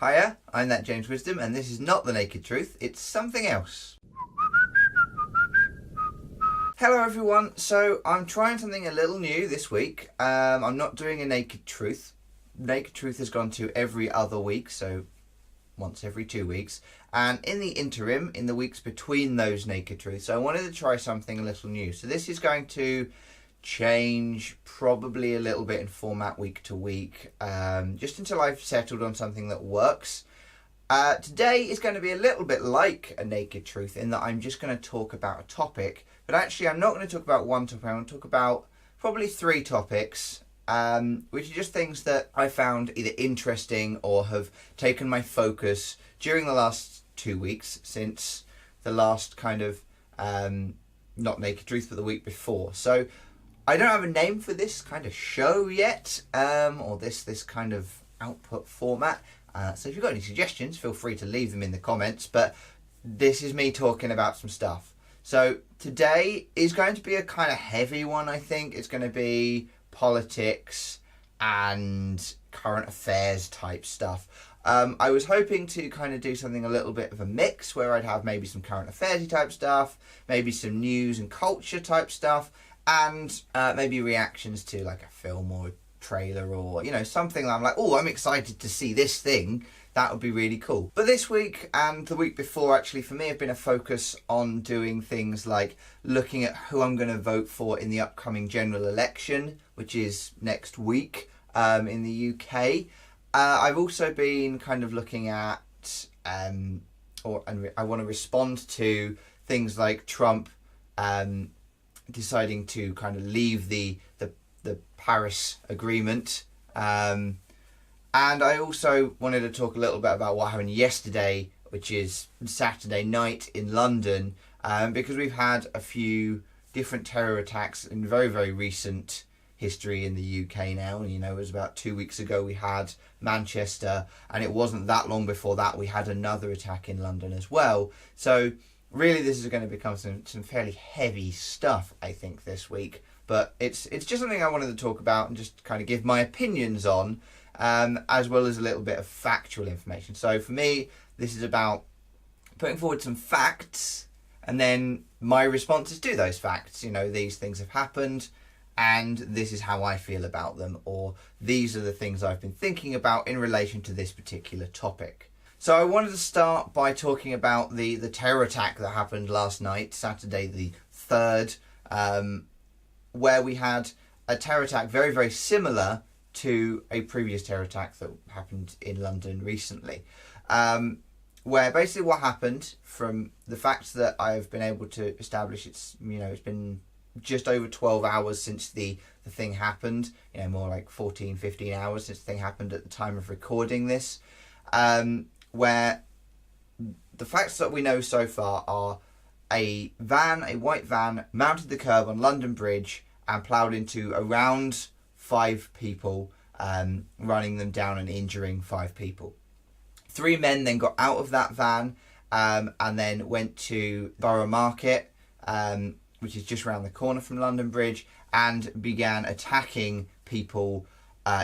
Hiya, I'm that James Wisdom, and this is not the naked truth, it's something else. Hello everyone, so I'm trying something a little new this week. I'm not doing a naked truth. Naked truth has gone to every other week, so once every 2 weeks. And in the interim, in the weeks between those naked truths, I wanted to try something a little new. So this is going to change probably a little bit in format week to week, just until I've settled on something that works. Today is going to be a little bit like a naked truth in that I'm just going to talk about a topic, but actually I'm not going to talk about one topic. I'm going to talk about probably 3 topics, which are just things that I found either interesting or have taken my focus during the last 2 weeks since the last kind of not naked truth but the week before. So I don't have a name for this kind of show yet, or this kind of output format. So if you've got any suggestions, feel free to leave them in the comments. But this is me talking about some stuff. So today is going to be a kind of heavy one, I think. It's going to be politics and current affairs type stuff. I was hoping to kind of do something a little bit of a mix where I'd have maybe some current affairs type stuff, maybe some news and culture type stuff, and maybe reactions to like a film or a trailer or, something that I'm like, oh, I'm excited to see this thing. That would be really cool. But this week and the week before actually for me have been a focus on doing things like looking at who I'm going to vote for in the upcoming general election, which is next week in the UK. I've also been kind of looking at, I want to respond to things like Trump deciding to kind of leave the Paris Agreement. And I also wanted to talk a little bit about what happened yesterday, which is Saturday night in London, because we've had a few different terror attacks in very, very recent history in the UK now. It was about 2 weeks ago we had Manchester, and it wasn't that long before that we had another attack in London as well. So really this is going to become some fairly heavy stuff, I think, this week. But it's just something I wanted to talk about and just kind of give my opinions on, as well as a little bit of factual information. So for me, this is about putting forward some facts and then my responses to those facts. These things have happened and this is how I feel about them, or these are the things I've been thinking about in relation to this particular topic. So I wanted to start by talking about the terror attack that happened last night, Saturday the 3rd, where we had a terror attack very, very similar to a previous terror attack that happened in London recently, where basically what happened, from the facts that I've been able to establish, it's been just over 12 hours since the thing happened, more like 14, 15 hours since the thing happened at the time of recording this, where the facts that we know so far are a white van, mounted the curb on London Bridge and ploughed into around 5 people, running them down and injuring 5 people. 3 men then got out of that van and then went to Borough Market, which is just around the corner from London Bridge, and began attacking people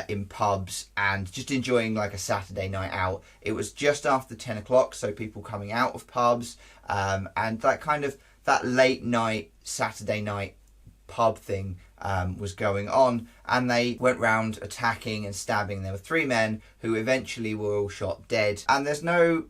in pubs and just enjoying like a Saturday night out. It was just after 10 o'clock, so people coming out of pubs, and that late night, Saturday night pub thing was going on, and they went round attacking and stabbing. There were 3 men who eventually were all shot dead, and there's no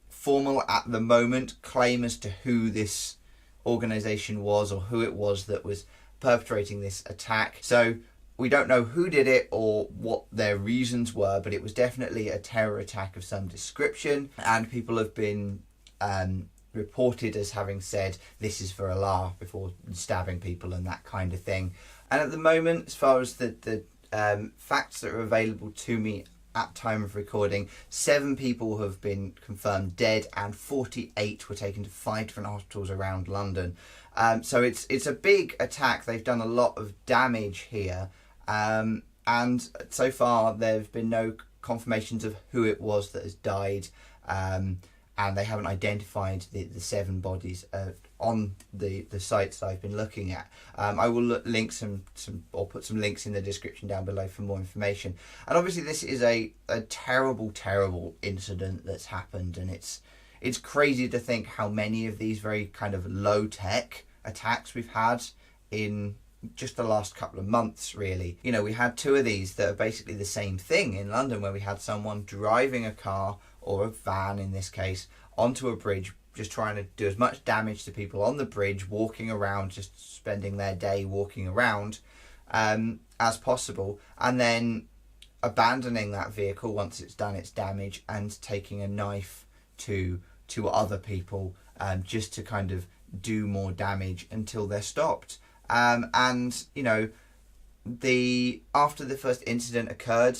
formal, at the moment, claim as to who this organisation was or who it was that was perpetrating this attack. So we don't know who did it or what their reasons were, but it was definitely a terror attack of some description, and people have been reported as having said this is for Allah before stabbing people and that kind of thing. And at the moment, as far as the facts that are available to me at time of recording, 7 people have been confirmed dead and 48 were taken to 5 different hospitals around London. So it's a big attack. They've done a lot of damage here, and so far there have been no confirmations of who it was that has died. and they haven't identified the 7 bodies on the sites that I've been looking at. I will link some or put some links in the description down below for more information. And obviously this is a terrible incident that's happened, and it's crazy to think how many of these very kind of low tech attacks we've had in just the last couple of months, really. You know, we had 2 of these that are basically the same thing in London, where we had someone driving a car, or a van in this case, onto a bridge, just trying to do as much damage to people on the bridge, walking around, just spending their day walking around as possible, and then abandoning that vehicle once it's done its damage and taking a knife to other people just to kind of do more damage until they're stopped. And you know, after the first incident occurred,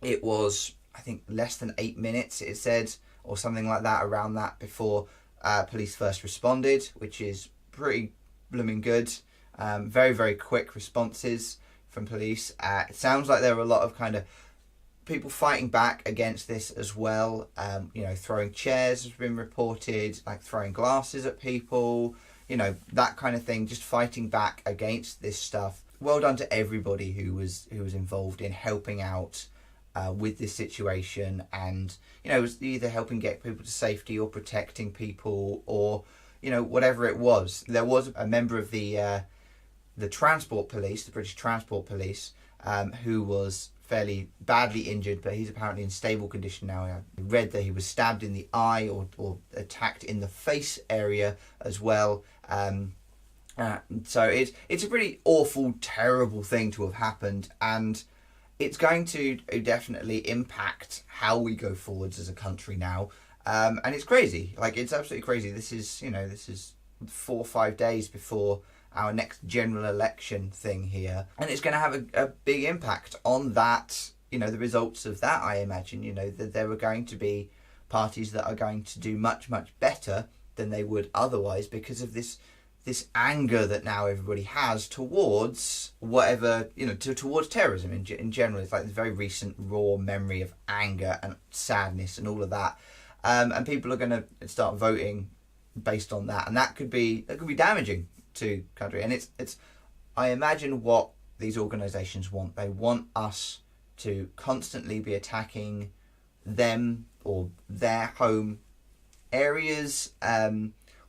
it was, I think, less than 8 minutes, it said, or something like that, around that, before police first responded, which is pretty blooming good. Very, very quick responses from police. It sounds like there were a lot of kind of people fighting back against this as well. You know, throwing chairs has been reported, like throwing glasses at people, you know, that kind of thing, just fighting back against this stuff. Well done to everybody who was involved in helping out with this situation, and you know, it was either helping get people to safety or protecting people, or you know, whatever it was. There was a member of the Transport Police, the British Transport Police, who was fairly badly injured, but he's apparently in stable condition now. I read that he was stabbed in the eye or attacked in the face area as well. So it's a pretty awful, terrible thing to have happened, and it's going to definitely impact how we go forwards as a country now. And it's crazy. Like, it's absolutely crazy. This is 4 or 5 days before our next general election thing here, and it's going to have a big impact on that, you know, the results of that. I imagine, you know, that there are going to be parties that are going to do much better than they would otherwise, because of this anger that now everybody has towards whatever, you know, towards terrorism in general. It's like this very recent raw memory of anger and sadness and all of that, and people are going to start voting based on that, and that could be damaging to country. And it's I imagine what these organisations want. They want us to constantly be attacking them or their home areas,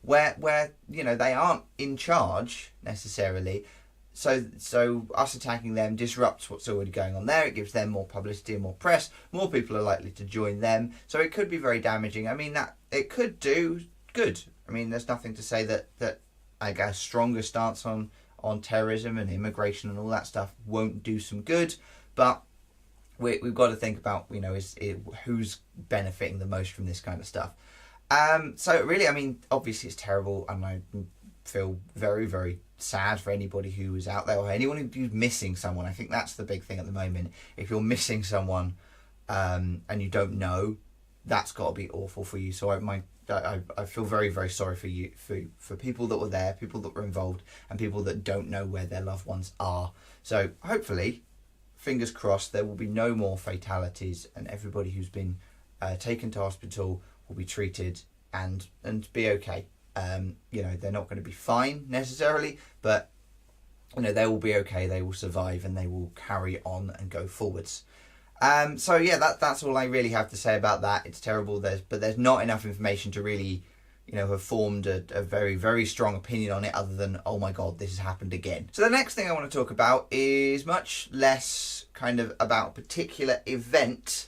where you know, they aren't in charge necessarily. So us attacking them disrupts what's already going on there. It gives them more publicity and more press. More people are likely to join them. So it could be very damaging. I mean, that it could do good. I mean, there's nothing to say that like a stronger stance on terrorism and immigration and all that stuff won't do some good, but we've got to think about, you know, who's benefiting the most from this kind of stuff. So really, I mean, obviously it's terrible, and I feel very, very sad for anybody who is out there, or anyone who's missing someone. I think that's the big thing at the moment. If you're missing someone and you don't know, that's got to be awful for you. So I feel very, very sorry for you, for people that were there, people that were involved, and people that don't know where their loved ones are. So hopefully, fingers crossed, there will be no more fatalities, and everybody who's been taken to hospital will be treated and be okay. You know, they're not going to be fine necessarily, but you know, they will be okay. They will survive, and they will carry on and go forwards. So yeah, that's all I really have to say about that. It's terrible. There's not enough information to really, you know, have formed a very, very strong opinion on it, other than, oh my God, this has happened again. So the next thing I want to talk about is much less kind of about a particular event,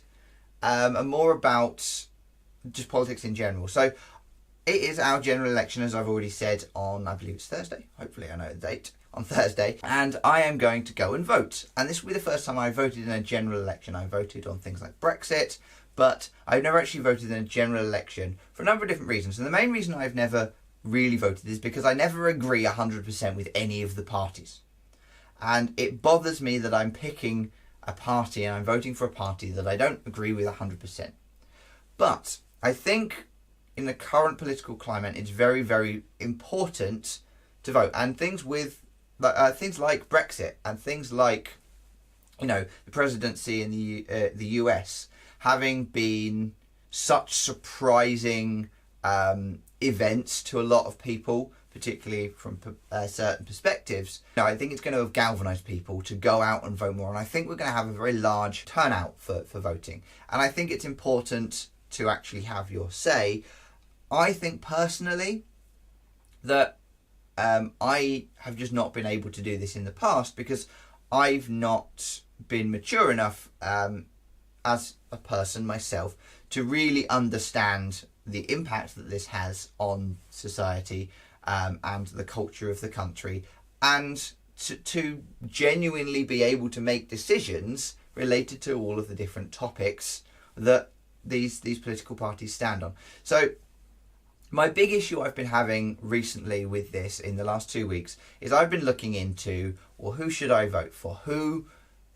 and more about just politics in general. So it is our general election, as I've already said, on, I believe it's Thursday. Hopefully I know the date. On Thursday, and I am going to go and vote. And this will be the first time I voted in a general election. I voted on things like Brexit, but I've never actually voted in a general election for a number of different reasons. And the main reason I've never really voted is because I never agree 100% with any of the parties. And it bothers me that I'm picking a party and I'm voting for a party that I don't agree with 100%. But I think in the current political climate, it's very, very important to vote. And things like Brexit, and things like, you know, the presidency in the US having been such surprising events to a lot of people, particularly from certain perspectives. I think it's going to have galvanised people to go out and vote more, and I think we're going to have a very large turnout for voting. And I think it's important to actually have your say. I think personally that I have just not been able to do this in the past because I've not been mature enough as a person myself to really understand the impact that this has on society and the culture of the country, and to genuinely be able to make decisions related to all of the different topics that these political parties stand on. So my big issue I've been having recently with this in the last 2 weeks is I've been looking into, well, who should I vote for? Who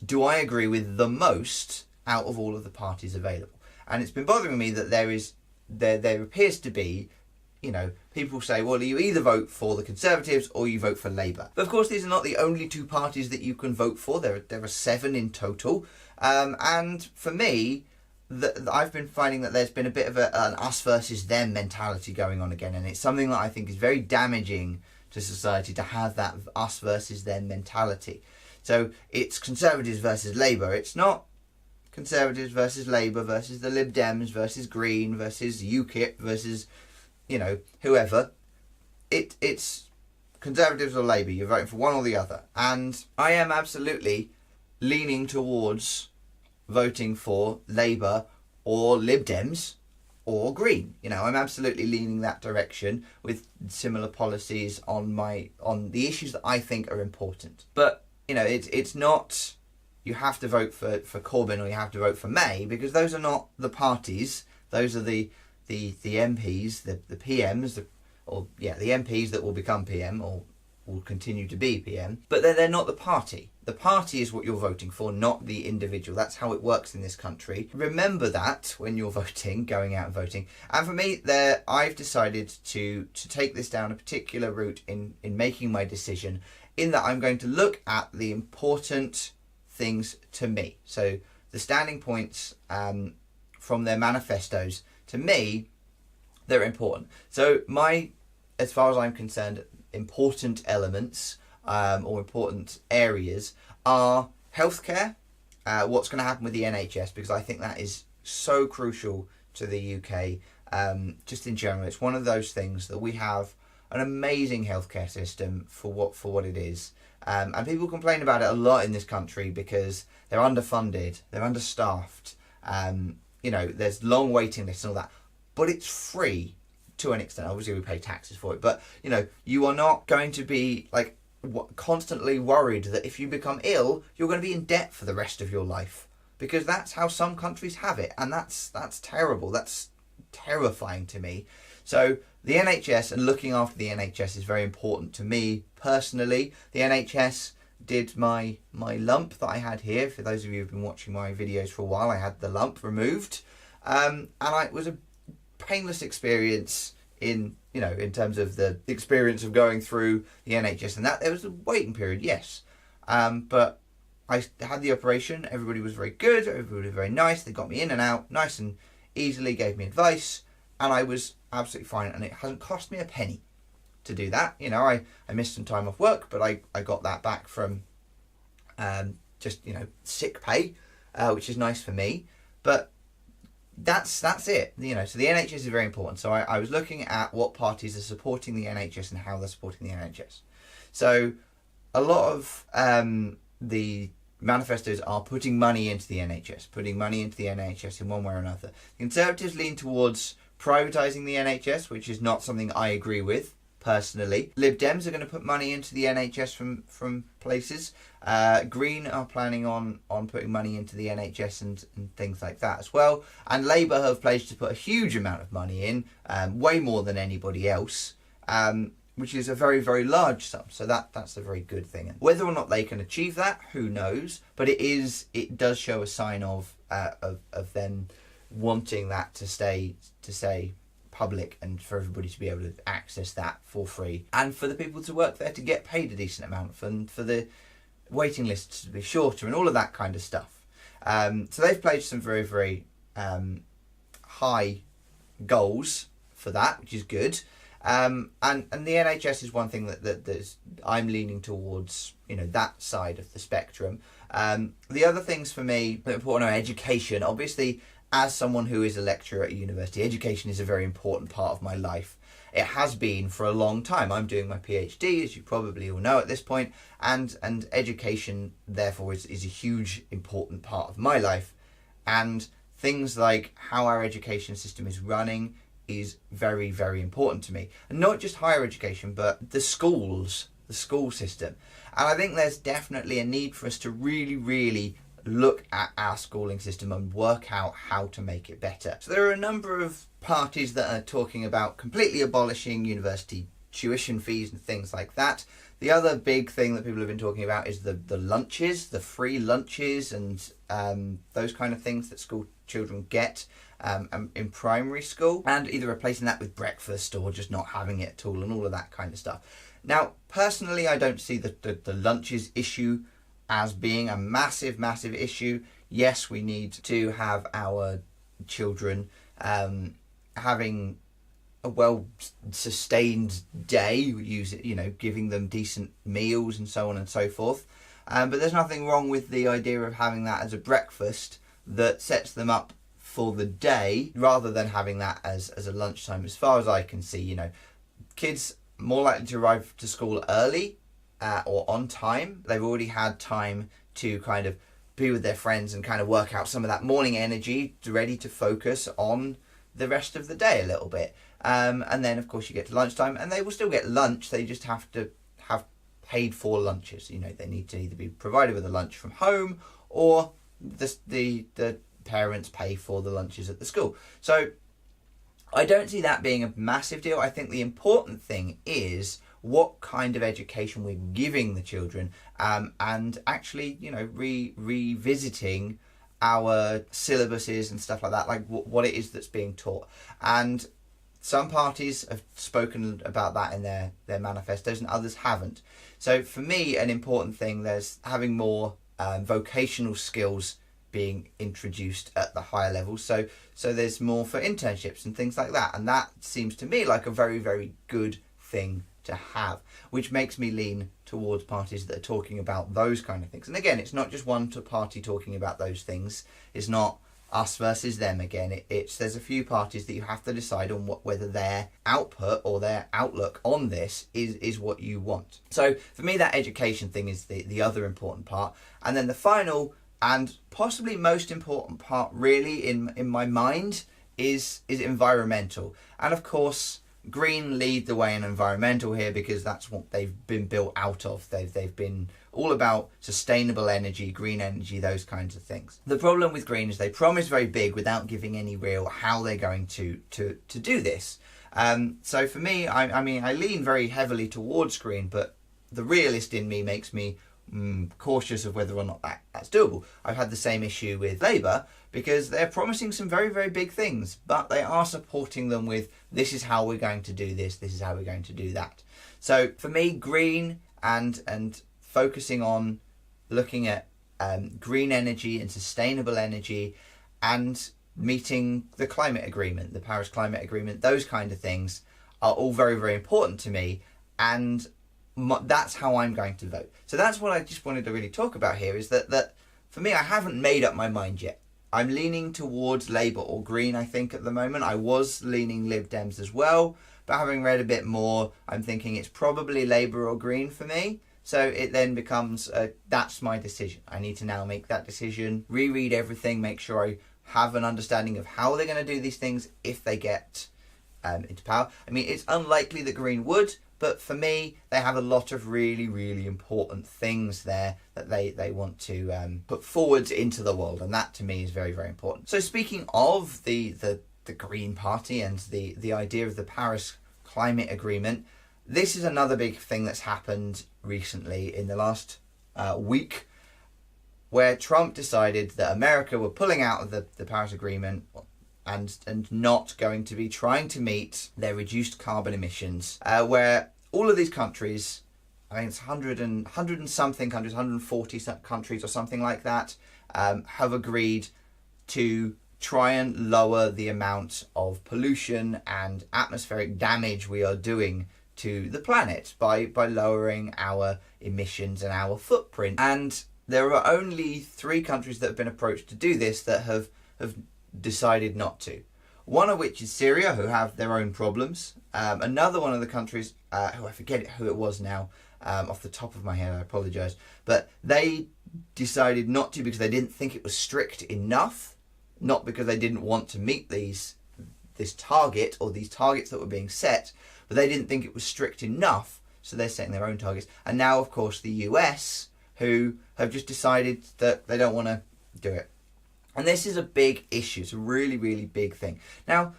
do I agree with the most out of all of the parties available? And it's been bothering me that there appears to be, people say, well, you either vote for the Conservatives or you vote for Labour. But of course, these are not the only two parties that you can vote for. There are 7 in total. And for me, I've been finding that there's been a bit of an us versus them mentality going on again. And it's something that I think is very damaging to society, to have that us versus them mentality. So it's Conservatives versus Labour. It's not Conservatives versus Labour versus the Lib Dems versus Green versus UKIP versus, whoever. It's Conservatives or Labour. You're voting for one or the other. And I am absolutely leaning towards voting for Labour or Lib Dems or Green. I'm absolutely leaning that direction with similar policies on the issues that I think are important. But, it's not you have to vote for Corbyn or you have to vote for May, because those are not the parties. Those are the MPs, the PMs, the MPs that will become PM or will continue to be PM. But they're not the party. The party is what you're voting for, not the individual. That's how it works in this country. Remember that when you're voting, going out and voting. And for me, I've decided to take this down a particular route in making my decision, in that I'm going to look at the important things to me. So the standing points from their manifestos, to me, they're important. So as far as I'm concerned, important elements or important areas are healthcare, what's going to happen with the NHS, because I think that is so crucial to the UK. Just in general, it's one of those things that we have an amazing healthcare system for what it is. And people complain about it a lot in this country because they're underfunded, they're understaffed, there's long waiting lists and all that. But it's free to an extent. Obviously, we pay taxes for it. But, you are not going to be constantly worried that if you become ill, you're going to be in debt for the rest of your life. Because that's how some countries have it. And that's terrible. That's terrifying to me. So the NHS and looking after the NHS is very important to me personally. The NHS did my lump that I had here. For those of you who've been watching my videos for a while, I had the lump removed. And it was a painless experience in terms of the experience of going through the NHS and that. There was a waiting period, yes. But I had the operation. Everybody was very good. Everybody was very nice. They got me in and out nice and easily, gave me advice. And I was absolutely fine, and it hasn't cost me a penny to do that. I missed some time off work, but I got that back from just sick pay, which is nice for me. But that's it. So the NHS is very important. So I was looking at what parties are supporting the NHS and how they're supporting the NHS. So a lot of the manifestos are putting money into the NHS in one way or another. The Conservatives lean towards privatising the NHS, which is not something I agree with personally. Lib Dems are going to put money into the NHS from places. Green are planning on putting money into the NHS and things like that as well. And Labour have pledged to put a huge amount of money in, way more than anybody else, which is a very, very large sum. So that's a very good thing. Whether or not they can achieve that, who knows? But it does show a sign of them wanting that to stay public and for everybody to be able to access that for free, and for the people to work there to get paid a decent amount, and for the waiting lists to be shorter and all of that kind of stuff. So they've pledged some very, very high goals for that, which is good. And the NHS is one thing that I'm leaning towards, that side of the spectrum. The other things for me that are important are education. Obviously, as someone who is a lecturer at a university, education is a very important part of my life. It has been for a long time. I'm doing my PhD, as you probably all know at this point, and education, therefore, is a huge, important part of my life. And things like how our education system is running is very, very important to me. And not just higher education, but the school system. And I think there's definitely a need for us to really, really look at our schooling system and work out how to make it better. So there are a number of parties that are talking about completely abolishing university tuition fees and things like that. The other big thing that people have been talking about is the lunches, the free lunches and those kind of things that school children get in primary school, and either replacing that with breakfast or just not having it at all and all of that kind of stuff. Now, personally, I don't see the lunches issue as being a massive, massive issue. Yes, we need to have our children having a well-sustained day, giving them decent meals and so on and so forth. But there's nothing wrong with the idea of having that as a breakfast that sets them up for the day, rather than having that as a lunchtime. As far as I can see, kids more likely to arrive to school early or on time. They've already had time to kind of be with their friends and kind of work out some of that morning energy, ready to focus on the rest of the day a little bit. And then, of course, you get to lunchtime, and they will still get lunch. They just have to have paid for lunches. They need to either be provided with a lunch from home, or the parents pay for the lunches at the school. So I don't see that being a massive deal. I think the important thing is what kind of education we're giving the children, and actually, revisiting our syllabuses and stuff like that, like what it is that's being taught. And some parties have spoken about that in their manifestos, and others haven't. So for me, an important thing, there's having more vocational skills being introduced at the higher levels. So there's more for internships and things like that. And that seems to me like a very, very good thing to have, which makes me lean towards parties that are talking about those kind of things. And again, it's not just one party talking about those things. It's not us versus them again. There's a few parties that you have to decide on whether their output or their outlook on this is what you want. So for me, that education thing is the other important part. And then the final and possibly most important part, really, in my mind, is environmental. And of course, green lead the way in environmental here, because that's what they've been built out of. They've been all about sustainable energy, green energy, those kinds of things. The problem with green is they promise very big without giving any real how they're going to do this. So for me, I lean very heavily towards green, but the realist in me makes me cautious of whether or not that's doable. I've had the same issue with Labour, because they're promising some very, very big things, but they are supporting them with, this is how we're going to do this is how we're going to do that. So for me, green and focusing on looking at green energy and sustainable energy, and meeting the climate agreement, the Paris Climate Agreement, those kind of things are all very, very important to me, and that's how I'm going to vote. So that's what I just wanted to really talk about here, is that for me, I haven't made up my mind yet. I'm leaning towards Labour or Green, I think, at the moment. I was leaning Lib Dems as well, but having read a bit more, I'm thinking it's probably Labour or Green for me. So it then becomes, that's my decision. I need to now make that decision, reread everything, make sure I have an understanding of how they're going to do these things if they get into power. I mean, it's unlikely that Green would, but for me, they have a lot of really, really important things there that they want to put forward into the world. And that, to me, is very, very important. So speaking of the Green Party and the idea of the Paris Climate Agreement, this is another big thing that's happened recently in the last week, where Trump decided that America were pulling out of the Paris Agreement and not going to be trying to meet their reduced carbon emissions, where all of these countries, I think it's 100 and something countries, 140 countries or something like that, have agreed to try and lower the amount of pollution and atmospheric damage we are doing to the planet by lowering our emissions and our footprint. And there are only 3 countries that have been approached to do this that have decided not to. One of which is Syria, who have their own problems. Another one of the countries, who I forget who it was now, off the top of my head, I apologise, but they decided not to because they didn't think it was strict enough, not because they didn't want to meet this target or these targets that were being set, but they didn't think it was strict enough, so they're setting their own targets. And now, of course, the US, who have just decided that they don't want to do it. And this is a big issue. It's a really, really big thing. Now,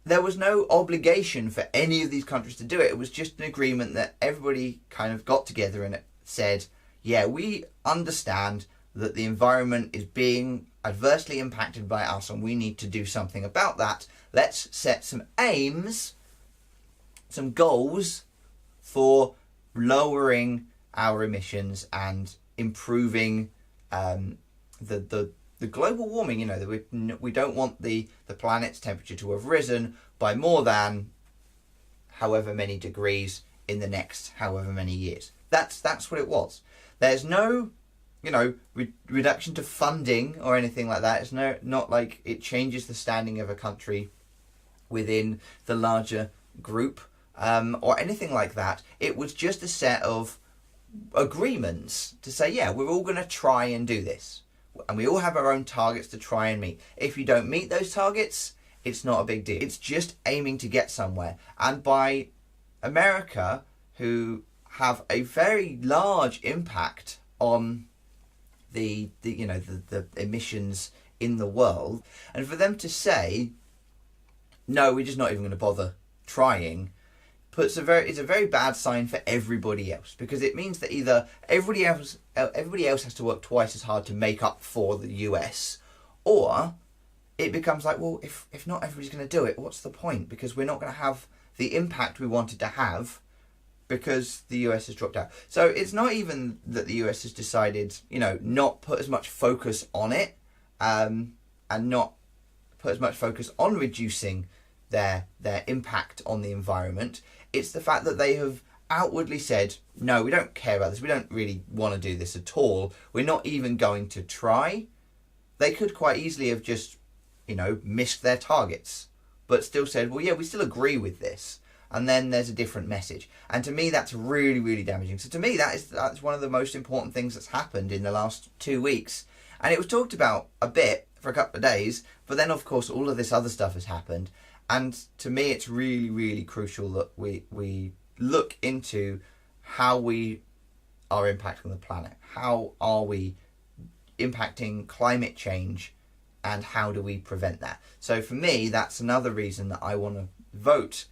there was no obligation for any of these countries to do it. It was just an agreement that everybody kind of got together and it said, yeah, we understand that the environment is being adversely impacted by us and we need to do something about that. Let's set some aims, some goals for lowering our emissions and improving the global warming. You know, that we don't want the planet's temperature to have risen by more than however many degrees in the next however many years. That's what it was. There's no, reduction to funding or anything like that. It's not like it changes the standing of a country within the larger group or anything like that. It was just a set of agreements to say, yeah, we're all going to try and do this. And we all have our own targets to try and meet. If you don't meet those targets, it's not a big deal. It's just aiming to get somewhere. And by America, who have a very large impact on the emissions in the world, and for them to say, no, we're just not even going to bother trying, it's a very bad sign for everybody else, because it means that either everybody else has to work twice as hard to make up for the US, or it becomes like, well, if not everybody's going to do it, what's the point? Because we're not going to have the impact we wanted to have because the US has dropped out. So it's not even that the US has decided, not put as much focus on it, and not put as much focus on reducing their impact on the environment. It's the fact that they have outwardly said, no, we don't care about this. We don't really want to do this at all. We're not even going to try. They could quite easily have just, missed their targets, but still said, well, yeah, we still agree with this. And then there's a different message. And to me, that's really, really damaging. So to me, that's one of the most important things that's happened in the last 2 weeks. And it was talked about a bit for a couple of days, but then, of course, all of this other stuff has happened. And to me, it's really, really crucial that we look into how we are impacting the planet. How are we impacting climate change, and how do we prevent that? So for me, that's another reason that I want to vote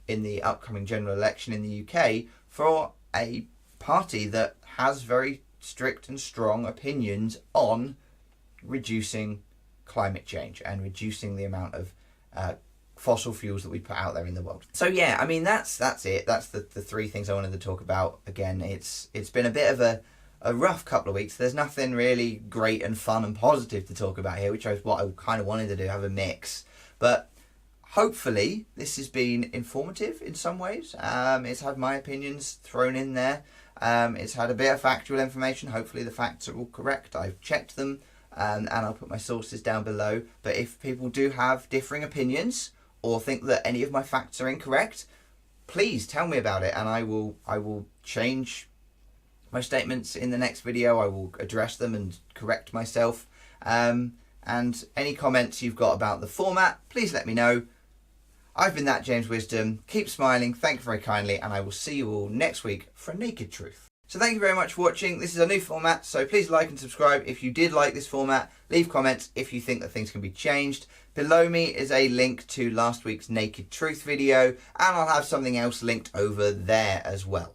in the upcoming general election in the UK for a party that has very strict and strong opinions on reducing climate change and reducing the amount of fossil fuels that we put out there in the world. So yeah, I mean, that's it. That's the 3 things I wanted to talk about. Again, it's been a bit of a rough couple of weeks. There's nothing really great and fun and positive to talk about here, which is what I kind of wanted to do, have a mix. But hopefully this has been informative in some ways. It's had my opinions thrown in there. It's had a bit of factual information. Hopefully the facts are all correct. I've checked them, and I'll put my sources down below. But if people do have differing opinions or think that any of my facts are incorrect, please tell me about it, and I will change my statements in the next video. I will address them and correct myself. And any comments you've got about the format, please let me know. I've been That James Wisdom. Keep smiling, thank you very kindly, and I will see you all next week for Naked Truth. So thank you very much for watching. This is a new format, so please like and subscribe if you did like this format. Leave comments if you think that things can be changed. Below me is a link to last week's Naked Truth video, and I'll have something else linked over there as well.